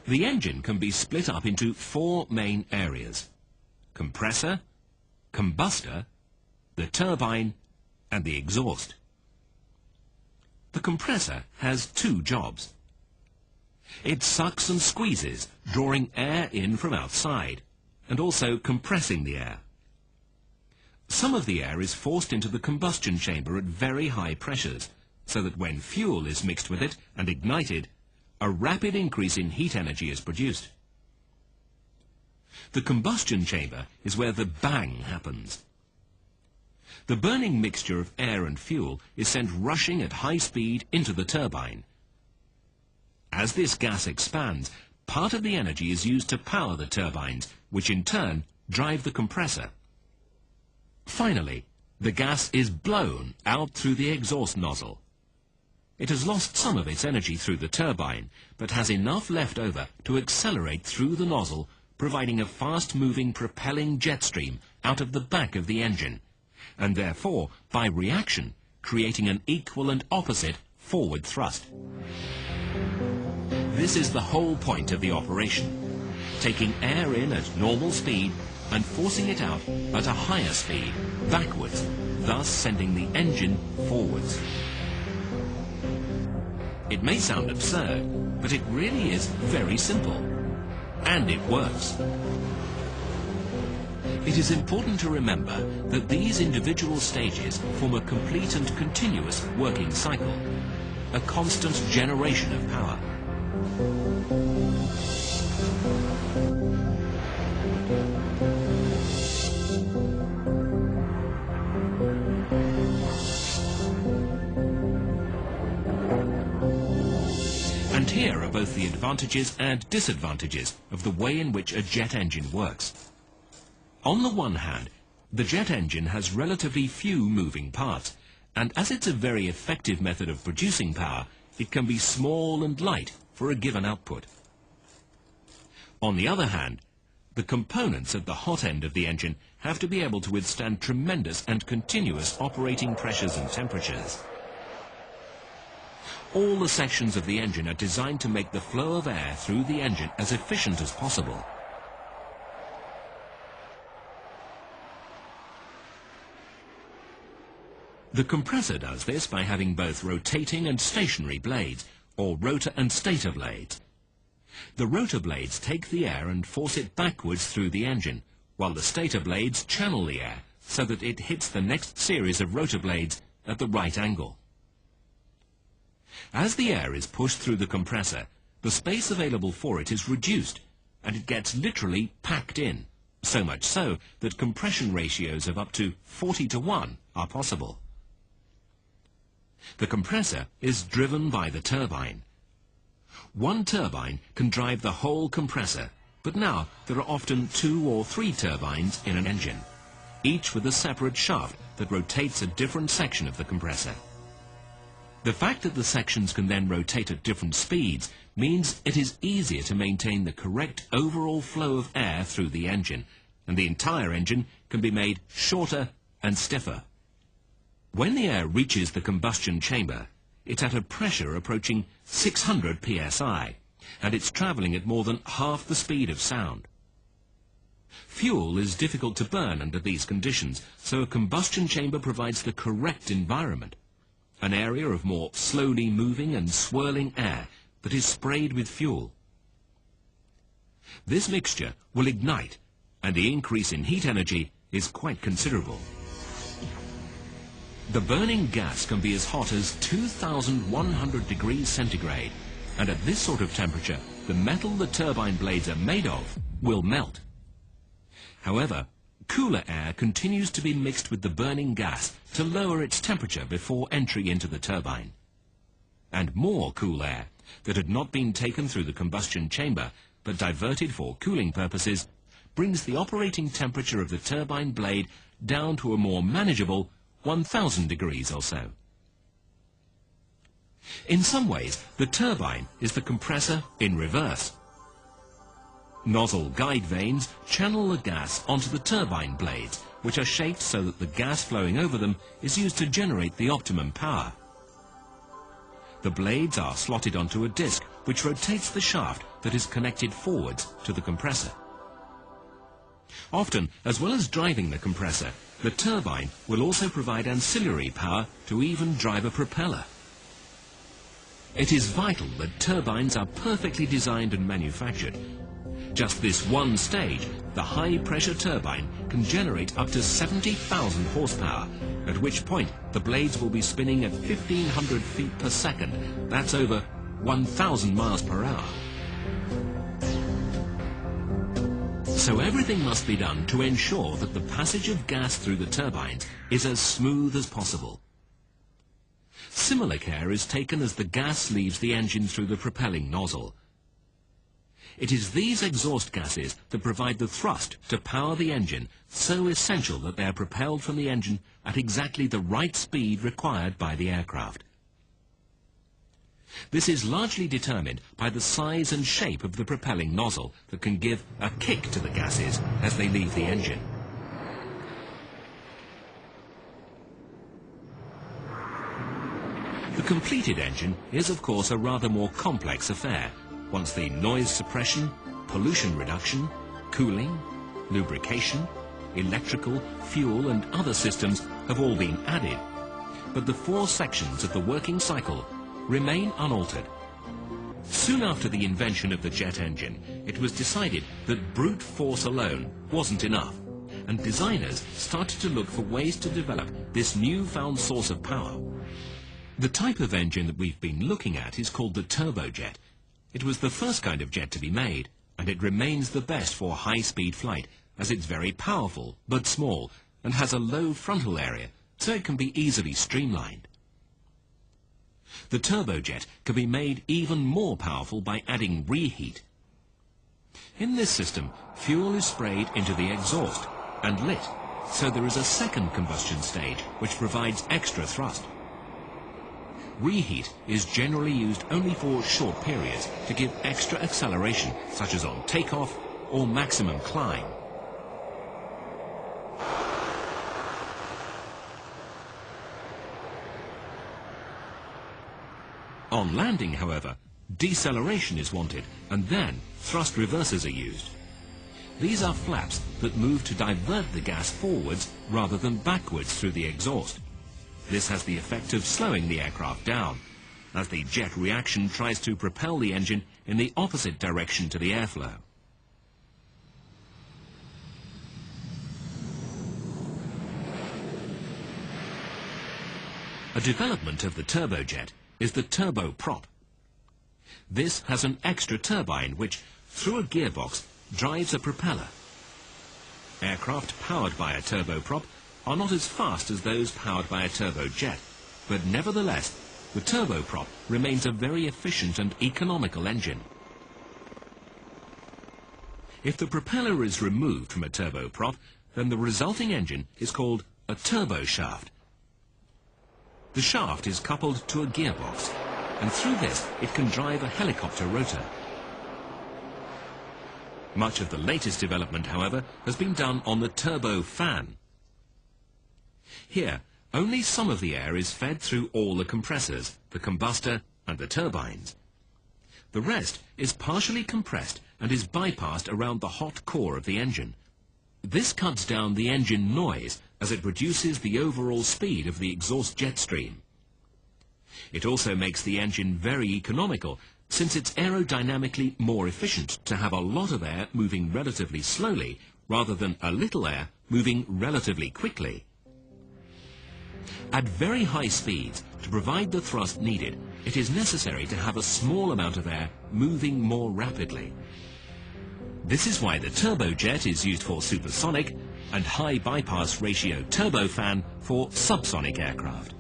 The engine can be split up into four main areas: compressor, combustor, the turbine, and the exhaust. The compressor has two jobs. It sucks and squeezes, drawing air in from outside, and also compressing the air. Some of the air is forced into the combustion chamber at very high pressures, so that when fuel is mixed with it and ignited, a rapid increase in heat energy is produced. The combustion chamber is where the bang happens. The burning mixture of air and fuel is sent rushing at high speed into the turbine. As this gas expands, part of the energy is used to power the turbines, which in turn drive the compressor. Finally, the gas is blown out through the exhaust nozzle. It has lost some of its energy through the turbine, but has enough left over to accelerate through the nozzle, providing a fast-moving propelling jet stream out of the back of the engine, and therefore, by reaction, creating an equal and opposite forward thrust. This is the whole point of the operation, taking air in at normal speed and forcing it out at a higher speed, backwards, thus sending the engine forwards. It may sound absurd, but it really is very simple. And it works. It is important to remember that these individual stages form a complete and continuous working cycle, a constant generation of power. And here are both the advantages and disadvantages of the way in which a jet engine works. On the one hand, the jet engine has relatively few moving parts, and as it's a very effective method of producing power, it can be small and light for a given output. On the other hand, the components at the hot end of the engine have to be able to withstand tremendous and continuous operating pressures and temperatures. All the sections of the engine are designed to make the flow of air through the engine as efficient as possible. The compressor does this by having both rotating and stationary blades, or rotor and stator blades. The rotor blades take the air and force it backwards through the engine, while the stator blades channel the air so that it hits the next series of rotor blades at the right angle. As the air is pushed through the compressor, the space available for it is reduced, and it gets literally packed in, so much so that compression ratios of up to 40:1 are possible. The compressor is driven by the turbine. One turbine can drive the whole compressor, but now there are often 2 or 3 turbines in an engine, each with a separate shaft that rotates a different section of the compressor. The fact that the sections can then rotate at different speeds means it is easier to maintain the correct overall flow of air through the engine, and the entire engine can be made shorter and stiffer. When the air reaches the combustion chamber, it's at a pressure approaching 600 psi, and it's travelling at more than half the speed of sound. Fuel is difficult to burn under these conditions, so a combustion chamber provides the correct environment, an area of more slowly moving and swirling air that is sprayed with fuel. This mixture will ignite, and the increase in heat energy is quite considerable. The burning gas can be as hot as 2,100 degrees centigrade, and at this sort of temperature, the metal the turbine blades are made of will melt. However, cooler air continues to be mixed with the burning gas to lower its temperature before entry into the turbine. And more cool air that had not been taken through the combustion chamber but diverted for cooling purposes brings the operating temperature of the turbine blade down to a more manageable 1,000 degrees or so. In some ways, the turbine is the compressor in reverse. Nozzle guide vanes channel the gas onto the turbine blades, which are shaped so that the gas flowing over them is used to generate the optimum power. The blades are slotted onto a disc which rotates the shaft that is connected forwards to the compressor. Often, as well as driving the compressor, the turbine will also provide ancillary power to even drive a propeller. It is vital that turbines are perfectly designed and manufactured. Just this one stage, the high-pressure turbine can generate up to 70,000 horsepower, at which point the blades will be spinning at 1,500 feet per second. That's over 1,000 miles per hour. So everything must be done to ensure that the passage of gas through the turbines is as smooth as possible. Similar care is taken as the gas leaves the engine through the propelling nozzle. It is these exhaust gases that provide the thrust to power the engine, so essential that they are propelled from the engine at exactly the right speed required by the aircraft. This is largely determined by the size and shape of the propelling nozzle that can give a kick to the gases as they leave the engine. The completed engine is, of course, a rather more complex affair, once the noise suppression, pollution reduction, cooling, lubrication, electrical, fuel and other systems have all been added. But the 4 sections of the working cycle remain unaltered. Soon after the invention of the jet engine, it was decided that brute force alone wasn't enough, and designers started to look for ways to develop this newfound source of power. The type of engine that we've been looking at is called the turbojet. It was the first kind of jet to be made, and it remains the best for high-speed flight, as it's very powerful but small and has a low frontal area, so it can be easily streamlined. The turbojet can be made even more powerful by adding reheat. In this system, fuel is sprayed into the exhaust and lit, so there is a second combustion stage which provides extra thrust. Reheat is generally used only for short periods to give extra acceleration, such as on takeoff or maximum climb. On landing, however, deceleration is wanted, and then thrust reversers are used. These are flaps that move to divert the gas forwards rather than backwards through the exhaust. This has the effect of slowing the aircraft down, as the jet reaction tries to propel the engine in the opposite direction to the airflow. A development of the turbojet is the turboprop. This has an extra turbine which, through a gearbox, drives a propeller. Aircraft powered by a turboprop are not as fast as those powered by a turbojet, but nevertheless, the turboprop remains a very efficient and economical engine. If the propeller is removed from a turboprop, then the resulting engine is called a turboshaft. The shaft is coupled to a gearbox, and through this it can drive a helicopter rotor. Much of the latest development, however, has been done on the turbofan. Here, only some of the air is fed through all the compressors, the combustor and the turbines. The rest is partially compressed and is bypassed around the hot core of the engine. This cuts down the engine noise as it reduces the overall speed of the exhaust jet stream. It also makes the engine very economical, since it's aerodynamically more efficient to have a lot of air moving relatively slowly rather than a little air moving relatively quickly. At very high speeds, to provide the thrust needed, it is necessary to have a small amount of air moving more rapidly. This is why the turbojet is used for supersonic and high bypass ratio turbofan for subsonic aircraft.